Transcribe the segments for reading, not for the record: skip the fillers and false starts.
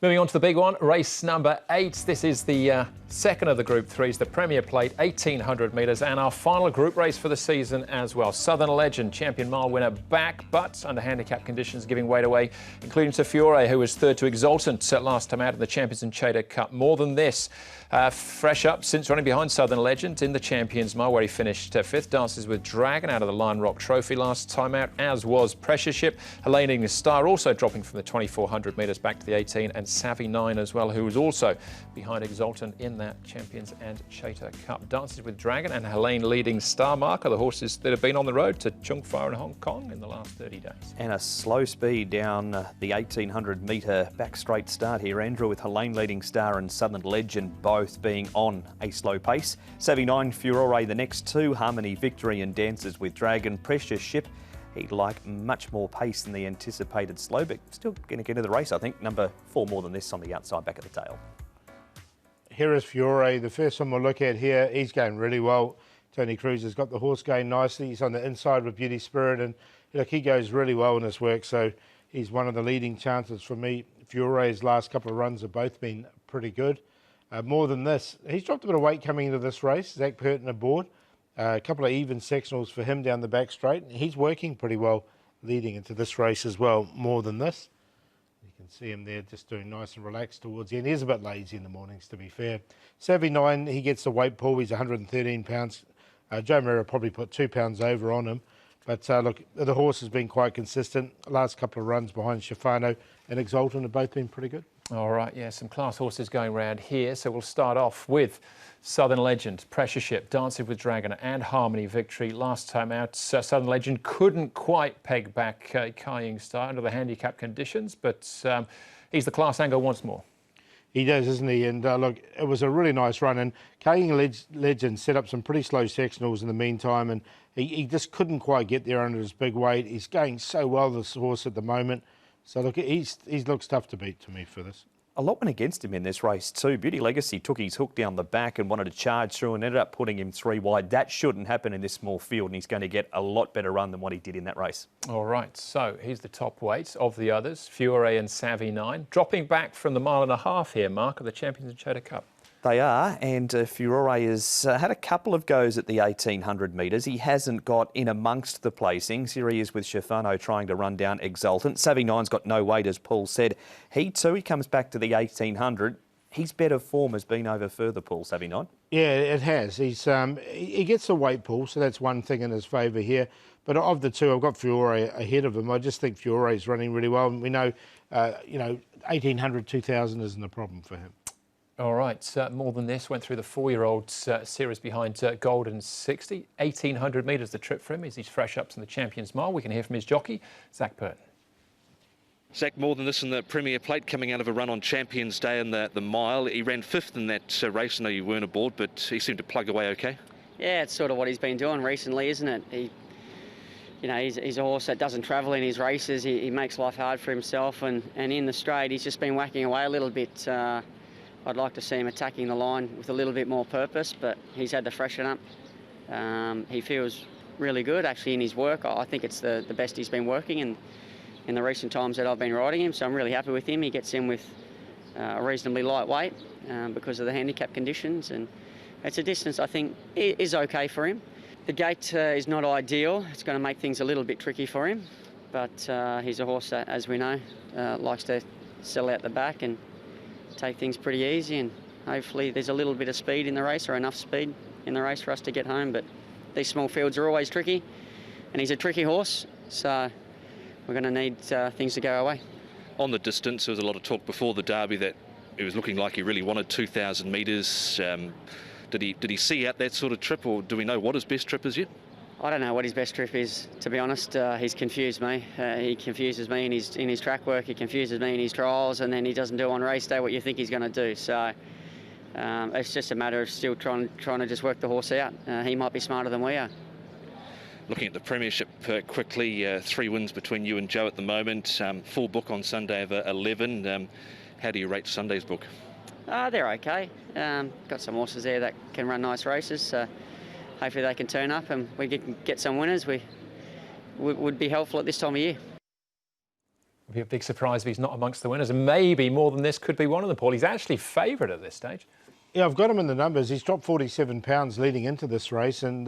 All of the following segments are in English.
Moving on to the big one, race number 8. This is the second of the Group 3s, the Premier Plate, 1,800 metres, and our final group race for the season as well. Southern Legend, champion mile winner back, but under handicap conditions giving weight away, including to Fiore, who was third to Exultant last time out in the Champions and Chater Cup. More than this, fresh up since running behind Southern Legend in the Champions Mile, where he finished 5th. Dances with Dragon out of the Lion Rock Trophy last time out, as was Pressure Ship. Helene Star also dropping from the 2,400 metres back to the 18, and Savvy 9 as well, who was also behind Exultant in that Champions and Chater Cup. Dances with Dragon and Helene Leading Star Mark are the horses that have been on the road to Chung Fa in Hong Kong in the last 30 days. And a slow speed down the 1,800 metre back straight start here, Andrew, with Helene Leading Star and Southern Legend both being on a slow pace. Savvy 9, Furore the next two, Harmony Victory and Dances with Dragon. Precious Ship, he'd like much more pace than the anticipated slow, but still going to get into the race, I think. Number 4 More Than This on the outside back of the tail. Here is Fiore, the first one we'll look at here. He's going really well. Tony Cruz has got the horse going nicely. He's on the inside with Beauty Spirit, and look, he goes really well in this work, so he's one of the leading chances for me. Fiore's last couple of runs have both been pretty good. More Than This, he's dropped a bit of weight coming into this race. Zach Purton aboard. A couple of even sectionals for him down the back straight. He's working pretty well leading into this race as well. More Than This. You can see him there just doing nice and relaxed towards the end. He's a bit lazy in the mornings, to be fair. Savvy 9, he gets the weight pull. He's 113 pounds. Joe Murray probably put 2 pounds over on him. But look, the horse has been quite consistent. Last couple of runs behind Shafano and Exultant have both been pretty good. All right, yeah, some class horses going around here. So we'll start off with Southern Legend, Pressure Ship, Dancing with Dragon and Harmony Victory. Last time out, Southern Legend couldn't quite peg back Kai Star under the handicap conditions, but he's the class angle once more. He does, isn't he? And look, it was a really nice run. And Legend set up some pretty slow sectionals in the meantime, and he just couldn't quite get there under his big weight. He's going so well, this horse, at the moment. So look, he looks tough to beat to me for this. A lot went against him in this race too. Beauty Legacy took his hook down the back and wanted to charge through and ended up putting him 3 wide. That shouldn't happen in this small field, and he's going to get a lot better run than what he did in that race. All right, so here's the top weights of the others, Fiore and Savvy 9. Dropping back from the 1.5 mile here, Mark, of the Champions and Chater Cup. They are, and Fiore has had a couple of goes at the 1,800 metres. He hasn't got in amongst the placings. Here he is with Shafano trying to run down Exultant. Savvy 9's got no weight, as Paul said. He comes back to the 1,800. His better form has been over further, Paul, Savvy 9. Yeah, it has. He gets the weight pull, so that's one thing in his favour here. But of the two, I've got Fiore ahead of him. I just think Fiore is running really well. And we know, 1,800, 2,000 isn't a problem for him. All right, More Than This went through the 4-year-old series behind Golden 60. 1,800 metres the trip for him as he's fresh ups in the Champions Mile. We can hear from his jockey, Zach Purton. Zach, More Than This in the Premier Plate, coming out of a run on Champions Day in the mile. He ran 5th in that race. I know you weren't aboard, but he seemed to plug away okay. Yeah, it's sort of what he's been doing recently, isn't it? He's a horse that doesn't travel in his races. He makes life hard for himself, and in the straight, he's just been whacking away a little bit. I'd like to see him attacking the line with a little bit more purpose, but he's had to freshen up. He feels really good, actually, in his work. I think it's the best he's been working in the recent times that I've been riding him, so I'm really happy with him. He gets in with a reasonably light weight because of the handicap conditions, and it's a distance I think is okay for him. The gate is not ideal. It's going to make things a little bit tricky for him, but he's a horse that, as we know, likes to sell out the back and take things pretty easy, and hopefully there's a little bit of speed in the race, or enough speed in the race for us to get home. But these small fields are always tricky, and he's a tricky horse, so we're going to need things to go our way. On the distance, there was a lot of talk before the Derby that it was looking like he really wanted 2,000 metres. Did he see out that sort of trip, or do we know what his best trip is yet? I don't know what his best trip is, to be honest. He's confused me. He confuses me in his track work. He confuses me in his trials, and then he doesn't do on race day what you think he's going to do. So it's just a matter of still trying to just work the horse out. He might be smarter than we are. Looking at the Premiership quickly, 3 wins between you and Joe at the moment. Full book on Sunday of 11. How do you rate Sunday's book? They're okay. Got some horses there that can run nice races. So hopefully they can turn up and we can get some winners. We would be helpful at this time of year. It'd be a big surprise if he's not amongst the winners, and maybe more than this could be one of them, Paul. He's actually favourite at this stage. Yeah, I've got him in the numbers. He's dropped 47 pounds leading into this race, and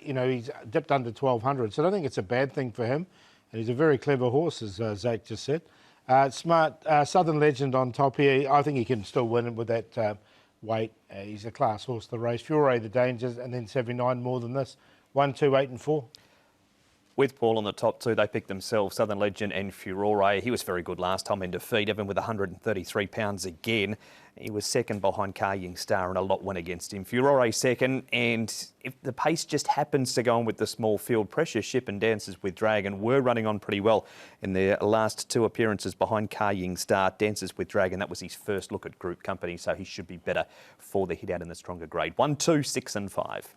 he's dipped under 1,200. So I don't think it's a bad thing for him. And he's a very clever horse, as Zach just said. Smart Southern Legend on top here. I think he can still win with that weight. He's a class horse. The race, Fiore, the dangers, and then 79 more than this. 1, 2, 8, and 4. With Paul on the top two, they picked themselves, Southern Legend and Furore. He was very good last time in defeat, even with 133 pounds again. He was second behind Car Ying Star and a lot went against him. Furore second, and if the pace just happens to go on with the small field, Pressure Ship and Dances with Dragon were running on pretty well in their last two appearances behind Car Ying Star. Dances with Dragon, that was his first look at group company, so he should be better for the hit out in the stronger grade. 1, 2, 6 and 5.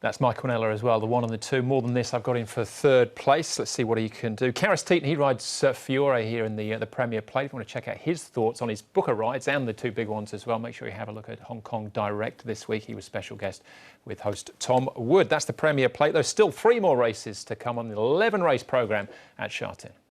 That's Mike Cornella as well, the 1 and the 2. More than this, I've got him for third place. Let's see what he can do. Karis Teaton, he rides Fiore here in the Premier Plate. If you want to check out his thoughts on his Booker rides and the two big ones as well, make sure you have a look at Hong Kong Direct this week. He was special guest with host Tom Wood. That's the Premier Plate. There's still 3 more races to come on the 11-race programme at Sha Tin.